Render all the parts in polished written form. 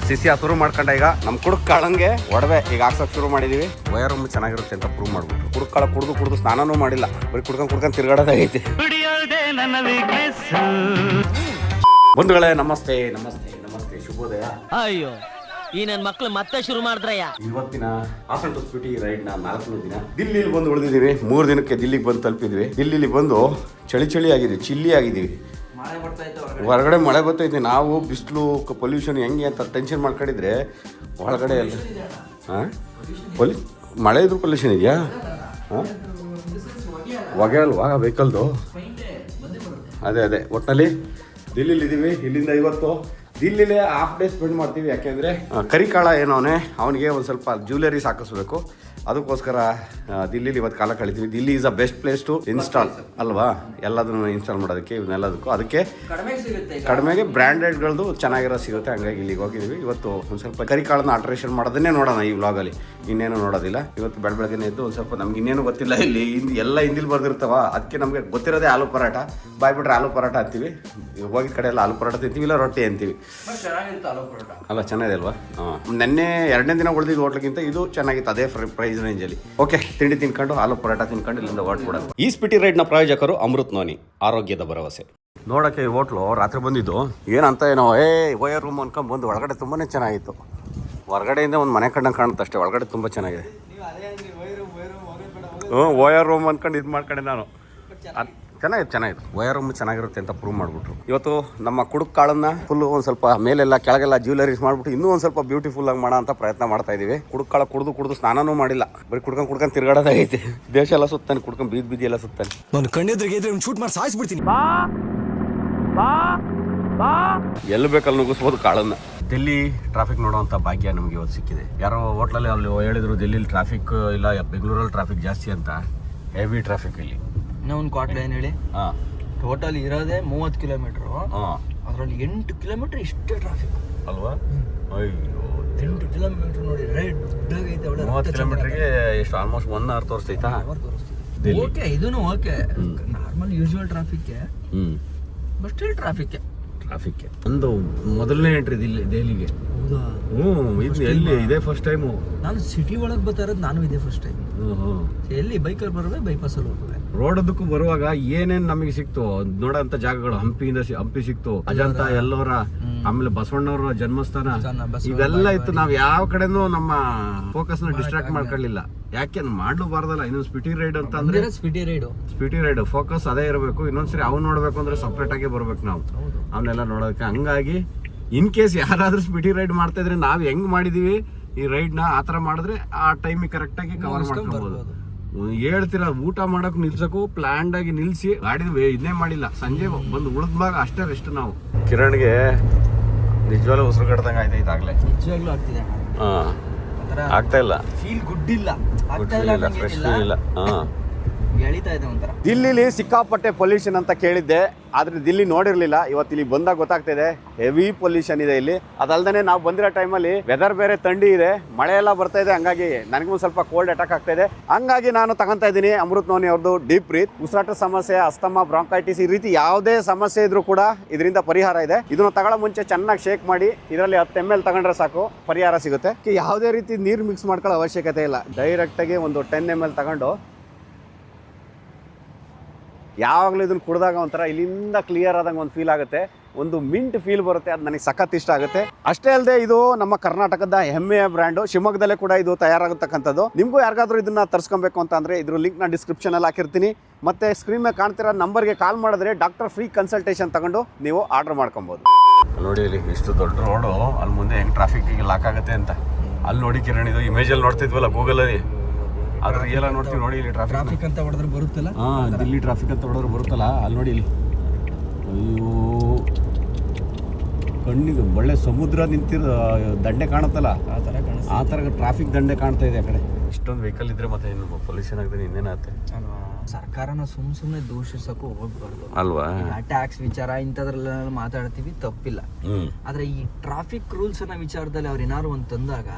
CC ಶುರು ಮಾಡ್ಕೊಂಡ. ಈಗ ನಮ್ಮ ಕುಡುಕಾಳಂಗೆ ಒಡವೆ ಈಗ ಹಾಕ್ಸೋಕೆ ಶುರು ಮಾಡಿದೀವಿ. ವಯರ್ ರೂಮ್ ಚೆನ್ನಾಗಿರುತ್ತೆ ಅಂತ ಪ್ರೂವ್ ಮಾಡ್ಬಿಟ್ಟು ಕುಡುಕಾಳ ಕುಡ್ದು ಸ್ನಾನನೂ ಮಾಡಿಲ್ಲ, ಬರೀ ಕುಡ್ಕೊಂಡು ತಿರ್ಗಾಡೋದಾಗೈತೆ. ಬಂಧುಗಳೇ ನಮಸ್ತೆ ಶುಭೋದಯ. ಅಯ್ಯೋ ಈ ನನ್ ಮಕ್ಳು ಮತ್ತೆ ಶುರು ಮಾಡಿದ್ರಯ್ಯ. ಇವತ್ತಿನ ಹಾಸನ್ ಟು ಸ್ಪಿಟಿ ರೈಡ್ ನ 4ನೇ ದಿನ. ದಿಲ್ಲಿಲಿ ಬಂದು ಉಳಿದಿದ್ದೀವಿ. 3 ದಿನಕ್ಕೆ ದಿಲ್ಲಿಗೆ ಬಂದು ತಲುಪಿದ್ವಿ. ದಿಲ್ಲಿಲಿ ಬಂದು ಚಳಿ ಆಗಿದ್ವಿ, ಚಿಲ್ಲಿ ಆಗಿದ್ದೀವಿ. ಹೊರಗಡೆ ಮಳೆ ಬರ್ತೈತೆ. ನಾವು ಬಿಸಿಲು ಪೊಲ್ಯೂಷನ್ ಹೆಂಗೆ ಅಂತ ಟೆನ್ಷನ್ ಮಾಡ್ಕೊಂಡಿದ್ರೆ ಒಳಗಡೆ ಎಲ್ಲ ಮಳೆ ಇದ್ರೂ ಪೊಲ್ಯೂಷನ್ ಇದೆಯಾ? ಹೊಗೆ ಅಲ್ವಾ ವೆಹಿಕಲ್ದು? ಅದೇ ಒಟ್ಟಿನಲ್ಲಿ ದಿಲ್ಲಿಲಿ ಇದ್ದೀವಿ. ಇಲ್ಲಿಂದ ಇವತ್ತು ದಿಲ್ಲಿಲೇ ಹಾಫ್ ಡೇ ಸ್ಪೆಂಡ್ ಮಾಡ್ತೀವಿ. ಯಾಕೆಂದರೆ ಕರಿಕಾಳ ಏನವನೇ ಅವನಿಗೆ ಒಂದು ಸ್ವಲ್ಪ ಜ್ಯುವೆಲರೀಸ್ ಹಾಕಿಸ್ಬೇಕು. ಅದಕ್ಕೋಸ್ಕರ ದಿಲ್ಲಿಲಿ ಇವತ್ತು ಕಾಲ ಕಳಿತೀವಿ. Delhi is a best place to install ಅಲ್ವಾ? ಎಲ್ಲದನ್ನು ಇನ್ಸ್ಟಾಲ್ ಮಾಡೋದಕ್ಕೆ ಇವನ್ನೆಲ್ಲದಕ್ಕೂ. ಅದಕ್ಕೆ ಕಡಿಮೆಗೆ ಬ್ರ್ಯಾಂಡೆಡ್ಗಳದ್ದು ಚೆನ್ನಾಗಿರೋ ಸಿಗುತ್ತೆ. ಹಂಗಾಗಿ ಇಲ್ಲಿಗೆ ಹೋಗಿದ್ದೀವಿ. ಇವತ್ತು ಒಂದು ಸ್ವಲ್ಪ ಕರಿಕಾಳನ್ನ ಆಲ್ಟ್ರೇಷನ್ ಮಾಡೋದನ್ನೇ ನೋಡೋಣ ಈ ವ್ಲಾಗಲ್ಲಿ. ಇನ್ನೇನು ನೋಡೋದಿಲ್ಲ. ಇವತ್ತು ಬೆಳಗ್ಗೆನೇ ಎದ್ದು ಒಂದು ಸ್ವಲ್ಪ ನಮ್ಗೆ ಇನ್ನೇನು ಗೊತ್ತಿಲ್ಲ. ಇಲ್ಲಿ ಎಲ್ಲ ಹಿಂದಿಲಿ ಬರ್ದಿರ್ತಾವ. ಅದಕ್ಕೆ ನಮಗೆ ಗೊತ್ತಿರೋದೇ ಆಲೂ ಪರಾಟ. ಬಾಯ್ಬಿಟ್ರೆ ಆಲೂ ಪರಾಟ ಅಂತೀವಿ. ಹೋಗಿದ ಕಡೆ ಎಲ್ಲ ಆಲೂ ಪರಾಟ ತಿಂತೀವಿ, ಇಲ್ಲ ರೊಟ್ಟಿ ಅಂತೀವಿ. ಅಲ್ಲ ಚೆನ್ನಾಗಿದೆ ಅಲ್ವಾ? ನೆನ್ನೆ 2ನೇ ದಿನ ಉಳಿದಿದ್ದು ಹೋಟ್ಲಿಗಿಂತ ಇದು ಚೆನ್ನಾಗಿತ್ತು. ಅದೇ ಪ್ರೈಸ್ ರೇಂಜಲ್ಲಿ. ಓಕೆ, ತಿಂಡಿ ತಿನ್ಕೊಂಡು ಆಲೂ ಪರಾಟ ತಿನ್ಕೊಂಡು ಇಲ್ಲಿಂದ ಹೊರಟ್ಬಿಡೋದು. ಈ ಸ್ಪಿಟಿ ರೈಡ್ನ ಪ್ರಾಯೋಜಕರು ಅಮೃತ್ ನೋನಿ, ಆರೋಗ್ಯದ ಭರವಸೆ. ನೋಡೋಕ್ಕೆ ಈ ಹೋಟ್ಲು ರಾತ್ರಿ ಬಂದಿದ್ದು ಏನಂತ ಏನೋ ವಯರ್ ರೂಮ್ ಅನ್ಕೊಂಡು ಬಂದು ಒಳಗಡೆ ತುಂಬಾ ಚೆನ್ನಾಗಿತ್ತು. ಹೊರಗಡೆಯಿಂದ ಒಂದು ಮನೆ ಕಂಡಂಗೆ ಕಾಣುತ್ತೆ ಅಷ್ಟೇ. ಒಳಗಡೆ ತುಂಬ ಚೆನ್ನಾಗಿದೆ. ವಯರ್ ರೂಮ್ ಅನ್ಕೊಂಡು ಇದು ಮಾಡ್ಕೊಂಡೆ ನಾನು. ಚೆನ್ನಾಗಿತ್ತು. ವಯರ್ ರೂಮ್ ಚೆನ್ನಾಗಿರುತ್ತೆ ಅಂತ ಪ್ರೂವ್ ಮಾಡಿಬಿಟ್ರು. ಇವತ್ತು ನಮ್ಮ ಕುಡುಕಾಳನ್ನ ಫುಲ್ಲು ಒಂದು ಸ್ವಲ್ಪ ಮೇಲೆಲ್ಲ ಕೆಳಗೆಲ್ಲ ಜ್ಯುವೆಲರೀಸ್ ಮಾಡ್ಬಿಟ್ಟು ಇನ್ನೂ ಒಂದು ಸ್ವಲ್ಪ ಬ್ಯೂಟಿಫುಲ್ ಆಗಿ ಮಾಡೋ ಅಂತ ಪ್ರಯತ್ನ ಮಾಡ್ತಾ ಇದೀವಿ. ಕುಡುಕಾಳ ಕುಡ್ದು ಸ್ನಾನನೂ ಮಾಡಿಲ್ಲ, ಬರೀ ಕುಡ್ಕೊಂಡು ತಿರ್ಗಾಡೋದಾಗೈತೆ. ದೇಶ ಎಲ್ಲ ಸುತ್ತಾನೆ, ಕುಡ್ಕೊಂಡು ಬೀದಿ ಎಲ್ಲ ಸುತ್ತಾನೆ. ನಾನು ಕಣ್ಣೆದ್ರಿಗೆ ಶೂಟ್ ಮಾಡಿ ಸಾಯಿಸ್ಬಿಡ್ತೀನಿ. ಎಲ್ಲಿ ಬೇಕಲ್ಲಿ ನುಗ್ಗಿಸ್ಬೋದು ಕಾಳನ್ನ. ದಿಲ್ಲಿ ಟ್ರಾಫಿಕ್ ನೋಡುವಂಥ ಭಾಗ್ಯ ನಮಗೆ ಇವತ್ತು ಸಿಕ್ಕಿದೆ. ಯಾರೋ ಹೋಟ್ಲಲ್ಲಿ ಅಲ್ಲಿ ಹೇಳಿದ್ರು ದಿಲ್ಲಿಲಿ ಟ್ರಾಫಿಕ್ ಇಲ್ಲ, ಬೆಂಗಳೂರಲ್ಲಿ ಟ್ರಾಫಿಕ್ ಜಾಸ್ತಿ ಅಂತ. ಹೆವಿ ಟ್ರಾಫಿಕ್ ಇಲ್ಲಿ. ಇನ್ನೊಂದು ಕ್ವಾರ್ಟರ್ ಏನು ಹೇಳಿ, ಟೋಟಲ್ ಇರೋದೇ 30 ಕಿಲೋಮೀಟ್ರು. ಅದರಲ್ಲಿ 8 ಕಿಲೋಮೀಟರ್ ಇಷ್ಟೇ ಟ್ರಾಫಿಕ್ ಅಲ್ವಾ? ಅಯ್ಯೋ 8 ಕಿಲೋಮೀಟರ್ ನೋಡಿ, ರೆಡ್ ಆಗೈತೆ. 30 ಕಿಲೋಮೀಟರ್ಗೆ ಎಷ್ಟು ಆಲ್ಮೋಸ್ಟ್ 1 ಅವರ್ ತೋರಿಸ್ತೈತಾ? ಓಕೆ, ಇದೂ ಓಕೆ, ನಾರ್ಮಲ್ ಯೂಶುವಲ್ ಟ್ರಾಫಿಕ್ಗೆ. ಬಟ್ ಸ್ಟಿಲ್ ಟ್ರಾಫಿಕ್ಗೆ ಒಂದು ಮೊದಲನೇ ಎಂಟ್ರಿ ದೆಹಲಿಗೆ. ಎಲ್ಲಿ ಇದೇ ಫಸ್ಟ್ ಟೈಮು ನಾನು ಸಿಟಿ ಒಳಗೆ ಬರ್ತಾ ಇರೋದು. ನಾನು ಇದೇ ಫಸ್ಟ್ ಟೈಮ್. ಎಲ್ಲಿ ಬೈಕಲ್ಲಿ ಬರೋದೆ, ಬೈಪಾಸಲ್ಲಿ ಹೋಗುವೆ. ರೋಡದಕ್ಕೂ ಬರುವಾಗ ಏನೇನ್ ನಮಗೆ ಸಿಕ್ತು ನೋಡೋಂತ ಜಾಗಗಳು. ಹಂಪಿ ಸಿಕ್ತು, ಅಜಂತ ಎಲ್ಲೋರ, ಆಮೇಲೆ ಬಸವಣ್ಣವ್ರ ಜನ್ಮಸ್ಥಾನ, ಇವೆಲ್ಲ ಇತ್ತು. ನಾವ್ ಯಾವ ಕಡೆನೂ ನಮ್ಮ ಫೋಕಸ್ ನ ಡಿಸ್ಟ್ರಾಕ್ಟ್ ಮಾಡ್ಕೊಳ್ಳಿಲ್ಲ. ಯಾಕೆ ಮಾಡ್ಲೂಬಾರ್ದಲ್ಲ? ಇನ್ನೊಂದು ಸ್ಪಿಟಿ ರೈಡ್ ಅಂತ ಅಂದ್ರೆ ಸ್ಪಿಟಿ ರೈಡ್ ಫೋಕಸ್ ಅದೇ ಇರಬೇಕು. ಇನ್ನೊಂದ್ಸರಿ ಅವ್ನು ನೋಡ್ಬೇಕು ಅಂದ್ರೆ ಸಪ್ರೇಟ್ ಆಗಿ ಬರ್ಬೇಕು ನಾವು ಅವನ್ನೆಲ್ಲ ನೋಡೋದಕ್ಕೆ. ಹಂಗಾಗಿ ಇನ್ ಕೇಸ್ ಯಾರಾದ್ರೂ ಸ್ಪಿಟಿ ರೈಡ್ ಮಾಡ್ತಾ ಇದ್ರೆ ನಾವ್ ಹೆಂಗ್ ಮಾಡಿದೀವಿ ಈ ರೈಡ್ ನ, ಆತರ ಮಾಡಿದ್ರೆ ಆ ಟೈಮಿಗೆ ಕರೆಕ್ಟ್ ಆಗಿ ಕವರ್ ಮಾಡ್ಕೊಬಹುದು. ಹೇಳ್ತೀರಾ ಊಟ ಮಾಡಕ್ ನಿಲ್ಸಕ್ಕೂ ಪ್ಲಾನ್ಡ್ ಆಗಿ ನಿಲ್ಸಿ ಗಾಡಿ ಇದನ್ನೇ ಮಾಡಿಲ್ಲ. ಸಂಜೆ ಬಂದು ಉಳಿದ್ಮಾಗ ಅಷ್ಟೇ ರೆಸ್ಟ್ ನಾವು. ಕಿರಣ್ಗೆ ನಿಜವಾಗ್ಲೂ ಉಸಿರು ಕಟ್ಟದಂಗ ಆಯ್ತು ಇದಾಗ್ಲೇ. ನಿಜವಾಗ್ಲೂ ಆಗ್ತಿದೆ. ಆಗ್ತಾ ಇಲ್ಲ, ಫೀಲ್ ಗುಡ್ ಇಲ್ಲ, ಫ್ರೆಶ್ ಫೀಲ್ ಇಲ್ಲ. ಎಳಿತಾ ಇದೆ ಒಂಥರ. ದಿಲ್ಲಿಲಿ ಸಿಕ್ಕಾಪಟ್ಟೆ ಪೊಲ್ಯೂಷನ್ ಅಂತ ಕೇಳಿದ್ದೆ, ಆದ್ರೆ ದಿಲ್ಲಿ ನೋಡಿರ್ಲಿಲ್ಲ. ಇವತ್ತು ಇಲ್ಲಿ ಬಂದಾಗ ಗೊತ್ತಾಗ್ತಿದೆ ಹೆವಿ ಪೊಲ್ಯೂಷನ್ ಇದೆ ಇಲ್ಲಿ. ಅದಲ್ದೇ ನಾವು ಬಂದಿರೋ ಟೈಮಲ್ಲಿ ವೆದರ್ ಬೇರೆ ಥಂಡಿ ಇದೆ, ಮಳೆ ಎಲ್ಲ ಬರ್ತಾ ಇದೆ. ಹಂಗಾಗಿ ನನಗೂ ಸ್ವಲ್ಪ ಕೋಲ್ಡ್ ಅಟ್ಯಾಕ್ ಆಗ್ತಾ ಇದೆ. ಹಂಗಾಗಿ ನಾನು ತಗೊಂತಾ ಇದ್ದೀನಿ ಅಮೃತ್ ನೋನಿ ಅವ್ರದ್ದು ಡೀಪ್ ಬ್ರೀತ್. ಉಸಿರಾಟ ಸಮಸ್ಯೆ, ಅಸ್ತಮಾ, ಬ್ರಾಂಕೈಟಿಸ್, ಈ ರೀತಿ ಯಾವುದೇ ಸಮಸ್ಯೆ ಇದ್ರೂ ಕೂಡ ಇದರಿಂದ ಪರಿಹಾರ ಇದೆ. ಇದನ್ನ ತಗೊಳ್ಳೋ ಮುಂಚೆ ಚೆನ್ನಾಗಿ ಶೇಕ್ ಮಾಡಿ ಇದರಲ್ಲಿ 10 ml ತಗೊಂಡ್ರೆ ಸಾಕು, ಪರಿಹಾರ ಸಿಗುತ್ತೆ. ಯಾವುದೇ ರೀತಿ ನೀರು ಮಿಕ್ಸ್ ಮಾಡ್ಕೊಳ್ಳೋ ಅವಶ್ಯಕತೆ ಇಲ್ಲ. ಡೈರೆಕ್ಟ್ ಆಗಿ ಒಂದು 10 ml ತಗೊಂಡು ಯಾವಾಗಲೂ ಇದನ್ನು ಕುಡಿದಾಗ ಒಂಥರ ಇಲ್ಲಿಂದ ಕ್ಲಿಯರ್ ಆದಂಗೆ ಒಂದು ಫೀಲ್ ಆಗುತ್ತೆ. ಒಂದು ಮಿಂಟ್ ಫೀಲ್ ಬರುತ್ತೆ. ಅದು ನನಗೆ ಸಖತ್ ಇಷ್ಟ ಆಗುತ್ತೆ. ಅಷ್ಟೇ ಅಲ್ಲದೆ ಇದು ನಮ್ಮ ಕರ್ನಾಟಕದ ಹೆಮ್ಮೆಯ ಬ್ರ್ಯಾಂಡು. ಶಿವಮೊಗ್ಗದಲ್ಲೇ ಕೂಡ ಇದು ತಯಾರಾಗತಕ್ಕಂಥದ್ದು. ನಿಮಗೂ ಯಾರಿಗಾದ್ರೂ ಇದನ್ನ ತರಿಸ್ಕೊಬೇಕು ಅಂತ ಅಂದರೆ ಇದ್ರ ಲಿಂಕ್ನ ಡಿಸ್ಕ್ರಿಪ್ಷನಲ್ಲಿ ಹಾಕಿರ್ತೀನಿ. ಮತ್ತೆ ಸ್ಕ್ರೀನ್ ಮೇಲೆ ಕಾಣ್ತಿರೋ ನಂಬರ್ಗೆ ಕಾಲ್ ಮಾಡಿದ್ರೆ ಡಾಕ್ಟರ್ ಫ್ರೀ ಕನ್ಸಲ್ಟೇಷನ್ ತಗೊಂಡು ನೀವು ಆರ್ಡರ್ ಮಾಡ್ಕೊಬೋದು. ನೋಡಿ ಇಲ್ಲಿ ಇಷ್ಟು ದೊಡ್ಡ ರೋಡು, ಅಲ್ಲಿ ಮುಂದೆ ಹೆಂಗೆ ಟ್ರಾಫಿಕ್ಗೆ ಲಾಕ್ ಆಗುತ್ತೆ ಅಂತ. ಅಲ್ಲಿ ನೋಡಿ ಕಿರಣ್, ಇದು ಇಮೇಜಲ್ಲಿ ನೋಡ್ತಿದ್ವಲ್ಲ ಗೂಗಲಲ್ಲಿ, ಅದ್ರ ಎಲ್ಲ ನೋಡ್ತೀವಿ. ನೋಡಿ ಇಲ್ಲಿ ಟ್ರಾಫಿಕ್ ಅಂತ ಹೊಡೆದ್ರೆ ಬರುತ್ತಲ್ಲ, ದಿಲ್ಲಿ ಟ್ರಾಫಿಕ್ ಅಂತ ಹೊಡೆದ್ರೆ ಬರುತ್ತಲ್ಲ, ಅಲ್ಲಿ ನೋಡಿ ಇಲ್ಲಿ. ಅಯ್ಯೋ ಕಣ್ಣಿಗೆ ಒಳ್ಳೆ ಸಮುದ್ರ ನಿಂತಿರೋ ದಂಡೆ ಕಾಣುತ್ತಲ್ಲ, ಆ ಥರ ಟ್ರಾಫಿಕ್ ದಂಡೆ ಕಾಣ್ತಾ ಇದೆ ಆ ಕಡೆ. ಇಷ್ಟೊಂದು ವೆಹಿಕಲ್ ಇದ್ರೆ ಮತ್ತೆ ಇನ್ನು ಪೊಲ್ಯೂಷನ್ ಆಗದೆ ಇನ್ನೇನಾಗುತ್ತೆ. ಸರ್ಕಾರನ ಸುಮ್ನೆ ದೂಷಿಸಕ್ಕೂ ಹೋಗ್ಬಾರ್ದು ಅಲ್ವಾ? ಟ್ಯಾಕ್ಸ್ ವಿಚಾರ ಇಂಥದ್ರೆಲ್ಲ ಮಾತಾಡ್ತೀವಿ, ತಪ್ಪಿಲ್ಲ. ಆದ್ರೆ ಈ ಟ್ರಾಫಿಕ್ ರೂಲ್ಸ್ ನ ವಿಚಾರದಲ್ಲಿ ಅವ್ರು ಏನಾದ್ರು ಒಂದ್ ತಂದಾಗ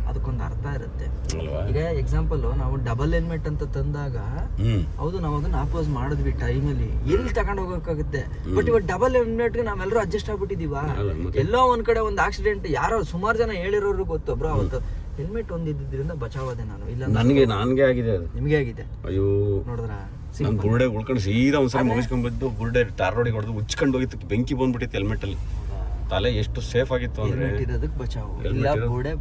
ಅದಕ್ಕೊಂದು ಅರ್ಥ ಇರುತ್ತೆ. ಈಗ ಎಕ್ಸಾಂಪಲ್ ನಾವು ಡಬಲ್ ಹೆಲ್ಮೆಟ್ ಅಂತ ತಂದಾಗ ಹೌದು ನಾವು ಅದನ್ನ ಅಪೋಸ್ ಮಾಡಿದ್ವಿ ಟೈಮಲ್ಲಿ, ಎಲ್ಲಿ ತಗೊಂಡ್ ಹೋಗಕ್ಕಾಗುತ್ತೆ. ಬಟ್ ಇವಾಗ ಡಬಲ್ ಹೆಲ್ಮೆಟ್ಗೆ ನಾವೆಲ್ಲರೂ ಅಡ್ಜಸ್ಟ್ ಆಗ್ಬಿಟ್ಟಿದೀವ. ಎಲ್ಲೋ ಒಂದ್ ಕಡೆ ಒಂದು ಆಕ್ಸಿಡೆಂಟ್ ಯಾರೋ ಸುಮಾರು ಜನ ಹೇಳಿರೋರು ಗೊತ್ತು ಬ್ರೋ, ಅವತ್ತು ಹೆಲ್ಮೆಟ್ ಒಂದಿದ್ದರಿಂದ ಬಚಾವಾದೆ ನಾನು. ಇಲ್ಲ ನನಗೆ ಆಗಿದೆ ಅದು. ನಿಮ್ಗೆ ಆಗಿದೆ? ಅಯ್ಯೋ ನೋಡಿದ್ರ ನಾನು ಬುರ್ಡೆ ಉಳ್ಕೊಂಡು ಸೀದಾ ಒಂದ್ಸಲ ಮುಗಿಸ್ಕೊಂಡ್ಬಿದ್ದು ಬುರ್ಡೆ ಟಾರ್ ರೋಡಿಗೆ ಹೊಡೆದು ಉಚ್ಕೊಂಡು ಹೋಗಿತ್ತು, ಬೆಂಕಿ ಬಂದ್ಬಿಟ್ಟಿತ್ತು ಹೆಲ್ಮೆಟ್ ಅಲ್ಲಿ. ತಲೆ ಎಷ್ಟು ಸೇಫ್ ಆಗಿತ್ತು ಅಂದ್ರೆ ಇರೋದಕ್ಕೆ ಬಚಾವು. ಇಲ್ಲ ಗೋಡೆ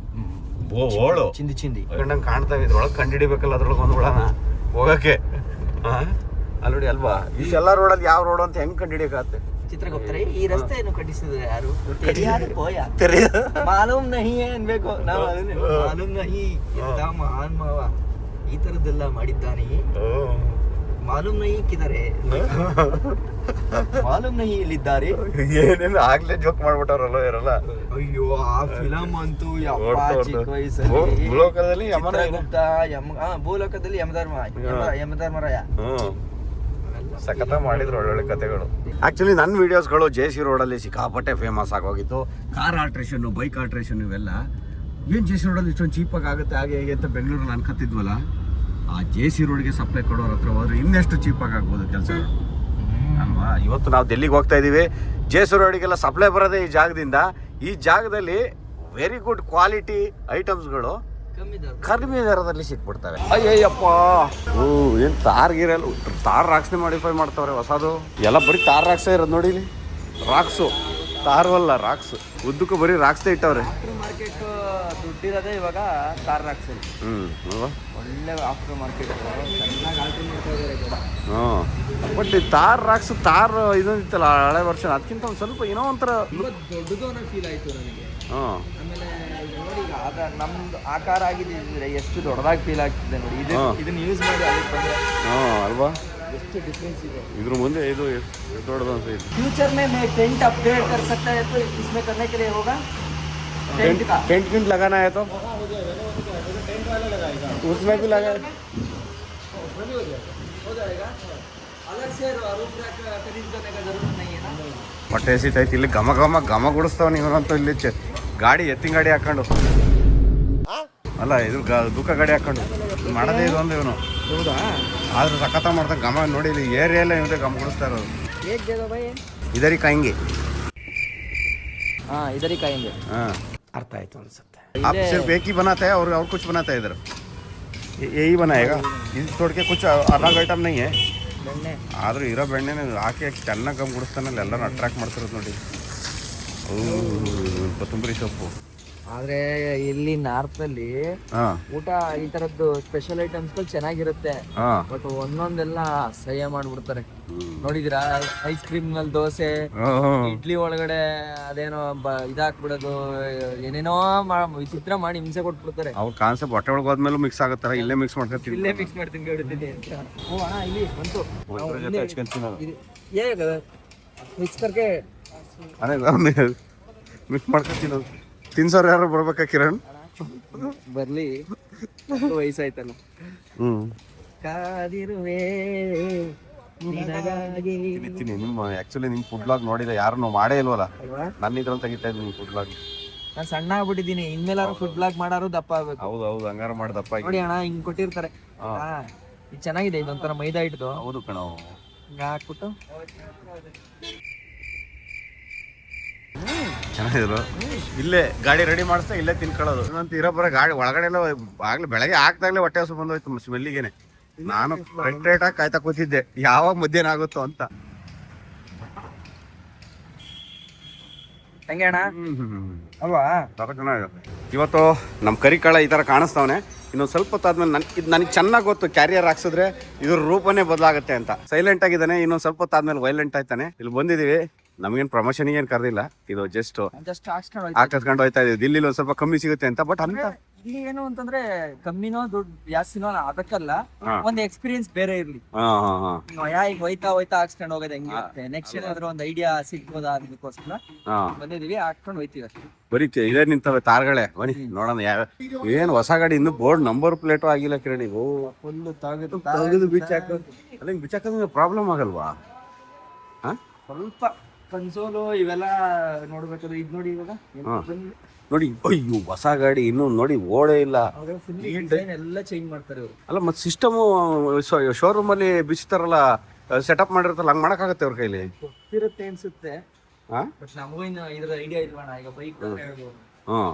ಓಳು ಚಿಂದಿ ಕಂಡಂಗೆ ಕಾಣ್ತಾ ಇದ್ರೊಳಗೆ ಕಂಡು ಹಿಡಿಬೇಕಲ್ಲ, ಅದ್ರೊಳಗೆ ಒಂದ್ಬಿಡೋಣ ಹೋಗಕ್ಕೆ. ಅಲ್ಲಿ ನೋಡಿ ಅಲ್ವಾ, ಇಷ್ಟೆಲ್ಲ ರೋಡಲ್ಲಿ ಯಾವ ರೋಡ್ ಅಂತ ಹೆಂಗ್ ಕಂಡು ಹಿಡಿಯಕಾಗುತ್ತೆ? ಚಿತ್ರಗುಪ್ತರೆ ಈ ರಸ್ತೆ ಏನು ಕಟ್ಟಿಸಿದ್ರೆ ಯಾರು ಮಾಲೂಮ್ ನಹಿ ಅನ್ಬೇಕು ನಾವು. ಅದನ್ನೇ ಮಾಲೂಮ್ ನಹಿ, ಎಂತ ಮಹಾನ್ ಮಾವ ಈ ತರದ್ದೆಲ್ಲ ಮಾಡಿದ್ದಾನೆ. ಮಾಲೂಮ್ ನಹಿ ಕಿದರೆ, ಮಾಲೂಮ್ ನಹಿ ಇಲ್ಲಿದ್ದಾರೆ. ಏನೇನು ಆಗ್ಲೇ ಜೋಕ್ ಮಾಡ್ಬಿಟ್ಟವ್ರಲ್ಲ ಇರಲ್ಲ. ಅಯ್ಯೋ ಆ ಫಿಲಮ್ ಅಂತೂ ಚಿಕ್ಕ ವಯಸ್ಸಲ್ಲಿ ಭೂಲೋಕದಲ್ಲಿ ಚಿತ್ರಗುಪ್ತ ಭೂಲೋಕದಲ್ಲಿ ಯಮಧರ್ಮರಾಯ ಸಖತ ಮಾಡಿದ್ರು ಒಳ್ಳೊಳ್ಳೆ ಕಥೆಗಳು. ಆಕ್ಚುಲಿ ನನ್ನ ವಿಡಿಯೋಸ್ಗಳು JC ರೋಡಲ್ಲಿ ಸಿಕ್ಕಾಪಟ್ಟೆ ಫೇಮಸ್ ಆಗೋಗಿತ್ತು. ಕಾರ್ ಆಲ್ಟ್ರೇಷನ್, ಬೈಕ್ ಆಲ್ಟ್ರೇಷನ್ ಇವೆಲ್ಲ. ಏನು JC ರೋಡಲ್ಲಿ ಇಷ್ಟೊಂದು ಚೀಪಾಗಿ ಆಗುತ್ತೆ ಹಾಗೆ ಹೇಗೆ ಅಂತ ಬೆಂಗಳೂರಲ್ಲಿ ಅನ್ಕತ್ತಿದ್ವಲ್ಲ, ಆ JC ರೋಡ್ಗೆ ಸಪ್ಲೈ ಕೊಡೋರ ಹತ್ರ ಹೋದ್ರೆ ಇನ್ನೆಷ್ಟು ಚೀಪಾಗಿ ಆಗ್ಬೋದು ಕೆಲಸ ಅಲ್ವಾ? ಇವತ್ತು ನಾವು ಡೆಲ್ಲಿಗೆ ಹೋಗ್ತಾ ಇದ್ದೀವಿ. JC ರೋಡಿಗೆಲ್ಲ ಸಪ್ಲೈ ಬರೋದೇ ಈ ಜಾಗದಿಂದ. ಈ ಜಾಗದಲ್ಲಿ ವೆರಿ ಗುಡ್ ಕ್ವಾಲಿಟಿ ಐಟಮ್ಸ್ಗಳು ಕಡಿಮೆ ದರದಲ್ಲಿ ಸಿಕ್ಬಿಡ್ತವೆ. ಅಯ್ಯಯ್ಯಪ್ಪ, ಏನು ತಾರ್ ಗೀರಲ್ಲ, ತಾರ್ ರಾಕ್ಸ್ನೇ ಮಾಡಿಫೈ ಮಾಡ್ತಾವ್ರೆ ಹೊಸದು. ಎಲ್ಲ ಬರೀ ತಾರ್ ರಾಕ್ಸೇ ಇರೋದು ನೋಡಿ ಇಲ್ಲಿ. ರಾಕ್ಸು, ತಾರು ಅಲ್ಲ ರಾಕ್ಸ್, ಉದ್ದಕ್ಕೂ ಬರೀ ರಾಕ್ಸ್ದೇ ಇಟ್ಟವ್ರೆ. ಮಾರ್ಕೆಟ್ ದುಡ್ಡಿರೋದೇ ಇವಾಗ ತಾರ್ ರಾಕ್ಸ್. ಒಳ್ಳೆ ಆಫ್ಟರ್ ಮಾರ್ಕೆಟ್ ಚೆನ್ನಾಗಿ ಆಲ್ಟ್ರ್ ಮಾಡ್ತಾ ಇದ್ದಾರೆ. ಬಟ್ ಈ ತಾರ್ ರಾಕ್ಸ್, ತಾರ್ ಇದೊಂದಿತ್ತಲ್ಲ ಹಳೆ ವರ್ಷ, ಅದಕ್ಕಿಂತ ಒಂದು ಸ್ವಲ್ಪ ಏನೋ ಒಂಥರ ದೊಡ್ಡದು ಅನ್ನೋ ಫೀಲ್ ಆಯ್ತು ನನಗೆ. ಆಮೇಲೆ ನೋಡಿ ಈಗ ನಮ್ದು ಆಕಾರ ಆಗಿದ್ರೆ ಎಷ್ಟು ದೊಡ್ಡದಾಗಿ ಫೀಲ್ ಆಗ್ತಿದೆ ನೋಡಿ. ಇದನ್ನ ಯೂಸ್ ಮಾಡಿ ಅದಕ್ಕೆ ಬಂದ್ರೆ ಅಲ್ವಾ, ಎಷ್ಟು ಡಿಫ್ರೆನ್ಸ್ ಇದೆ. ಇದ್ರ ಮುಂದೆ ಇದು ದೊಡ್ಡದು ಅಂತ ಇದೆ. फ्यूचर में मैं टेंट अपग्रेड कर सकता है तो इसमें करने के लिए होगा टेंट का। टेंट भी लगाना है तो उसमें भी लगा हो जाएगा। अलग से रूफ रैक खरीद करने का जरूरत नहीं है ना. ಹೊಟ್ಟೆ ಹಸಿತೈತಿ. ಇಲ್ಲಿ ಘಮ ಘಮ ಘಮ ಗುಡಿಸ್ತಾವ ನೀವಂತೂ. ಇಲ್ಲಿ ಗಾಡಿ ಎತ್ತಿನ ಗಾಡಿ ಹಾಕೊಂಡು ಅಲ್ಲ, ಇದು ದುಃಖ ಗಾಡಿ ಹಾಕೊಂಡು ಮಾಡದೇ ಇದು ಒಂದು ಇವನು. ಹೌದಾ? ಆದ್ರೂ ಸಖತ ಮಾಡ್ತಾ ಘಮ ನೋಡಿ. ಇಲ್ಲಿ ಏರಿಯಾ ಎಲ್ಲ ಇವರೇ ಘಮ ಗುಡಿಸ್ತಾ ಇರೋದು. ಇದರಿ ಕಾಯಿಂಗೆ. हाँ इधर ही खाएंगे. हाँ अर्थ आयतो अनसुತ್ತೆ. आप सिर्फ एक ही बनाते हैं और कुछ बनाते हैं इधर? यही बनाएगा? ಇದು छोड़ के कुछ अलग आइटम नहीं है? ಬೆಣ್ಣೆ ಆದ್ರೂ ಇರೋ ಬೆಣ್ಣೆನೇ ಹಾಕಿ ಚೆನ್ನಾಗಿ ಗಮ್ ಗುಡಿಸ್ತಾನಲ್ಲ, ಎಲ್ಲರೂ ಅಟ್ರಾಕ್ಟ್ ಮಾಡ್ತಿರೋದು ನೋಡಿ. ಕೊತ್ತಂಬರಿ ಸೊಪ್ಪು. ಆದ್ರೆ ಇಲ್ಲಿ ನಾರ್ತ್ ಅಲ್ಲಿ ಊಟ ಈ ತರದ್ದು ಸ್ಪೆಷಲ್ ಐಟಮ್ಸ್ಗಳು ಚೆನ್ನಾಗಿರುತ್ತೆ. ಬಟ್ ಒಂದೊಂದೆಲ್ಲ ಅಸಹ್ಯ ಮಾಡ್ಬಿಡ್ತಾರೆ. ನೋಡಿದಿರಾ ಐಸ್ ಕ್ರೀಮ್ ನಲ್ಲಿ ದೋಸೆ, ಇಡ್ಲಿ ಒಳಗಡೆ ಅದೇನೋ ಇದಾಕ್ಬಿಡೋದು, ಏನೇನೋ ವಿಚಿತ್ರ ಮಾಡಿ ಹಿಂಸೆ ಕೊಟ್ಬಿಡ್ತಾರೆ. ಅವ್ರ ಕಾನ್ಸೆಪ್ಟ್ ಹೊಟ್ಟೆ ಒಳಗೆ ಹೋದ್ಮೇಲೆ ಮಿಕ್ಸ್ ಆಗುತ್ತಾರ. ಇಲ್ಲೇ ಮಿಕ್ಸ್ ಮಾಡ್ಕೊತೀವಿ. ಇಲ್ಲೇ ಮಿಕ್ಸ್ ಮಾಡ್ತೀನಿ ಕೇಳ್ತೀನಿ ಅಂತ. ಓ ಅಣ್ಣ ಇಲ್ಲಿ ಬಂತು ಮಿಕ್ಸ್ ಕರ್ಕೆ ಮಿಕ್ಸ್ ಮಾಡ್ಕೊತೀನಿ. ತಿನ್ಸೋರು ಯಾರು ಬರ್ಬೇಕಾ ಕಿರಣ್? ಬರ್ಲಿ, ವಯಸ್ಸಾಯ್ತಲ್ಲ. ಕಾದಿರುವೆ ನಿಮ್ಮ ಆಕ್ಚುಲಿ ನಿಮ್ ಫುಡ್ ಬ್ಲಾಗ್ ನೋಡಿದ ಯಾರು ನಾವು ಮಾಡೇ ಇಲ್ವಲ್ಲ. ನನ್ನ ಇದ್ರಲ್ಲಿ ತೆಗಿತಾ ಇದ್ದೀನಿ ಫುಡ್ ಬ್ಲಾಗ್. ನಾನು ಸಣ್ಣ ಆಗ್ಬಿಟ್ಟಿದ್ದೀನಿ, ಇನ್ಮೇಲಾರು ಫುಡ್ ಬ್ಲಾಗ್ ಮಾಡಾರು ದಪ್ಪ ಆಗ್ಬೇಕು. ಹೌದು ಹೌದು, ಹಂಗಾರ ಮಾಡಿ ದಪ್ಪ ಆಗಿ. ನೋಡಿ ಅಣ್ಣ ಹಿಂಗ್ ಕೊಟ್ಟಿರ್ತಾರೆ. ಇದು ಚೆನ್ನಾಗಿದೆ, ಇದೊಂಥರ ಮೈದಾ ಹಿಟ್ಟು. ಹೌದು ಕಣ. ಹಾಕ್ಬಿಟ್ಟು ಚೆನ್ನಾಗಿದ್ರು. ಇಲ್ಲೇ ಗಾಡಿ ರೆಡಿ ಮಾಡಿಸ್ತಾ ಇಲ್ಲೇ ತಿನ್ಕೊಳ್ಳೋದು ಅಂತ ಇರೋಬ್ಬರ. ಗಾಡಿ ಒಳಗಡೆ ಎಲ್ಲ ಆಗ್ಲೇ ಬೆಳಗ್ಗೆ ಹಾಕ್ದಾಗ್ಲೇ ಹೊಟ್ಟೆ ಹಸು ಬಂದೋಯ್ತು ಸ್ಮೆಲ್ಲಿಗೆನೆ. ನಾನು ರೇಟ್ ಆಗಿ ಕಾಯ್ತಾ ಕೂತಿದ್ದೆ ಯಾವಾಗ ಮಧ್ಯಾಹ್ನ ಆಗುತ್ತೋ ಅಂತ. ಹೆಂಗೆ ಅಣ್ಣ ಅಲ್ವಾ? ಇವತ್ತು ನಮ್ಮ ಕರಿಕಾಳ ಈ ಥರ ಕಾಣಿಸ್ತಾವನೆ. ಇನ್ನೊಂದು ಸ್ವಲ್ಪ ಹೊತ್ತಾದ್ಮೇಲೆ ಇದು ನನಗೆ ಚೆನ್ನಾಗಿ ಗೊತ್ತು, ಕ್ಯಾರಿಯರ್ ಹಾಕ್ಸಿದ್ರೆ ಇದ್ರ ರೂಪನೇ ಬದಲಾಗುತ್ತೆ ಅಂತ. ಸೈಲೆಂಟ್ ಆಗಿದ್ದಾನೆ. ಇನ್ನೊಂದು ಸ್ವಲ್ಪ ಹೊತ್ತಾದ್ಮೇಲೆ ವೈಲೆಂಟ್ ಆಯ್ತಾನೆ. ಇಲ್ಲಿ ಬಂದಿದ್ದೀವಿ, ನಮಗೇನು ಪ್ರಮೋಷನ್ ಏನು ಕರೆದಿಲ್ಲ. ಇದು ಜಸ್ಟ್ ಹಾಕಿಸ್ಕೊಂಡು ಹೋಯ್ತಾ ಇದೀವಿ. ದಿಲ್ಲಿಲಿ ಒಂದು ಸ್ವಲ್ಪ ಕಮ್ಮಿ ಸಿಗುತ್ತೆ ಅಂತ. ಬಟ್ ಅಂತ ಇಲ್ಲಿ ಏನು ಅಂತಂದ್ರೆ ಕಮ್ಮಿನೋ ದುಡ್ಡು ಜಾಸ್ತಿನೋ ಅದಕ್ಕಲ್ಲ, ಒಂದು ಎಕ್ಸ್ಪೀರಿಯನ್ಸ್ ಬೇರೆ ಇರ್ಲಿ. ಈಗ ಹೋಯ್ತಾ ಹಾಕ್ಸ್ಕೊಂಡು ಹೋಗೋದು ಹೆಂಗಿರುತ್ತೆ, ನೆಕ್ಸ್ಟ್ ಏನಾದ್ರು ಒಂದು ಐಡಿಯಾ ಸಿಗ್ಬೋದಾ ಅದಕ್ಕೋಸ್ಕರ ಬಂದಿದೀವಿ, ಹಾಕ್ಕೊಂಡು ಹೋಯ್ತೀವಿ ಅಷ್ಟೇ. ಬರೀ ಇದೇ ನಿಂತವೆ ತಾರ್ಗಳೇ. ಬನ್ನಿ ನೋಡೋಣ ಏನು ಹೊಸ ಗಾಡಿ. ಇನ್ನು ಬೋರ್ಡ್ ನಂಬರ್ ಪ್ಲೇಟು ಆಗಿಲ್ಲ ಕಿರಣಿ. ಫುಲ್ ತೆಗೆದು ಬೀಚ್ ಹಾಕೋದು. ಅಲ್ಲ ಹಿಂಗೆ ಬಿಚ್ಚಾಕಂದ್ರೆ ಪ್ರಾಬ್ಲಮ್ ಆಗಲ್ವಾ? ಹಾಂ, ಸ್ವಲ್ಪ ಕನ್ಸೋಲು ಇವೆಲ್ಲ ನೋಡ್ಬೇಕಾದ್ರೆ ಇದು ನೋಡಿ ಇವಾಗ ನೋಡಿ, ಅಯ್ಯೋ ಹೊಸ ಗಾಡಿ ಇನ್ನೂ ನೋಡಿ ಓಡೇ ಇಲ್ಲ. ಫುಲ್ ಡಿಸೈನ್ ಎಲ್ಲ ಚೇಂಜ್ ಮಾಡ್ತಾರೆ ಇವರು. ಅಲ್ಲ ಮತ್ತೆ ಸಿಸ್ಟಮು ಶೋರೂಮಲ್ಲಿ ಬಿಚ್ತಾರಲ್ಲ, ಸೆಟಪ್ ಮಾಡಿರ್ತಾರಲ್ಲ, ಹಂಗೆ ಮಾಡೋಕ್ಕಾಗತ್ತೆ ಅವ್ರ ಕೈಲಿ? ಗೊತ್ತಿರುತ್ತೆ ಅನ್ಸುತ್ತೆ, ಹಾಂ ಬಟ್ ನಮಗೂ ಇನ್ನು ಇದ್ರ ಐಡಿಯಾ ಇಲ್ವಣ. ಈಗ ಬೈಕ್ ಹೇಳ್ಬೋದು, ಹಾಂ.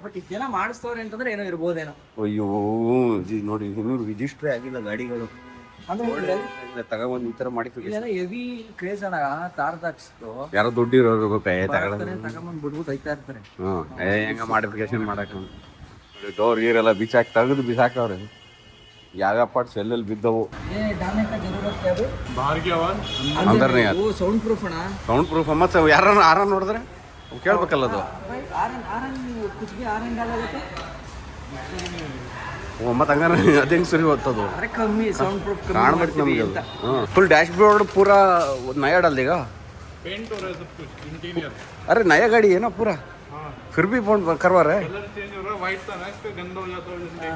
ಬಟ್ ಇದೆಲ್ಲ ಮಾಡಿಸ್ತವ್ರೆ ಅಂತಂದ್ರೆ ಏನೋ ಇರ್ಬೋದೇನೋ. ಅಯ್ಯೋ ನೋಡಿ, ಇನ್ನೂ ರಿಜಿಸ್ಟ್ರೇ ಆಗಿಲ್ಲ ಗಾಡಿಗಳು. ಅಂದ್ರೆ ತಗೊಂಬಂದು ಈ ಥರ ಮಾಡಿ ಇದೆಲ್ಲ ಹೆವಿ ಕ್ರೇಜ್ ಅಣ್ಣ. ತಾರ್ದಾಕ್ಸ್ತು ಯಾರೋ ದುಡ್ಡು ಇರೋರು ತಗೊಂಬಂದ್ ಬಿಡ್ಬಿಟ್ಟು ಹೋಯ್ತಾ ಇರ್ತಾರೆ. ಹ್ಞೂ, ಹೆಂಗ ಮಾಡಿಫಿಕೇಶನ್ ಮಾಡಕ್ಕೆ ಡೋರ್ ಗೀರೆಲ್ಲ ಬಿಸಾಕಿ ತೆಗೆದು ಬಿಸಾಕವ್ರೆ. ಯಾವ್ಯಾವ ಪಾರ್ಟ್ಸ್ ಎಲ್ಲೆಲ್ಲಿ ಬಿದ್ದವು ಅಂದ್ರೆ ಸೌಂಡ್ ಪ್ರೂಫ್ ಅಣ್ಣ. Sound proof. ಮತ್ತೆ ಯಾರನ್ನ ಆರಾಮ್ ನೋಡಿದ್ರೆ ಕೇಳ್ಬೇಕಲ್ಲ ಅದು. ಮತ್ತೆ ಹಂಗಾರೆ ಅದೇಂಗೆ ಸರಿ ಹೋಗ್ತದು, ಕಮ್ಮಿ ಸೌಂಡ್ ಪ್ರೂಫ್ ಕಾಣ್ಬೇಕು ನಮಗೆ ಅದು. ಫುಲ್ ಡ್ಯಾಶ್ ಬೋರ್ಡ್ ಪೂರಾ नया डाल देगा, पेंट हो रहा है सब कुछ इंटीरियर। अरे नया गाड़ी है ना पूरा, फिर भी फोन करवा रहे हैं. कलर चेंज हो रहा है, व्हाइट था ना, इसका गंदा हो जाता है इसलिए।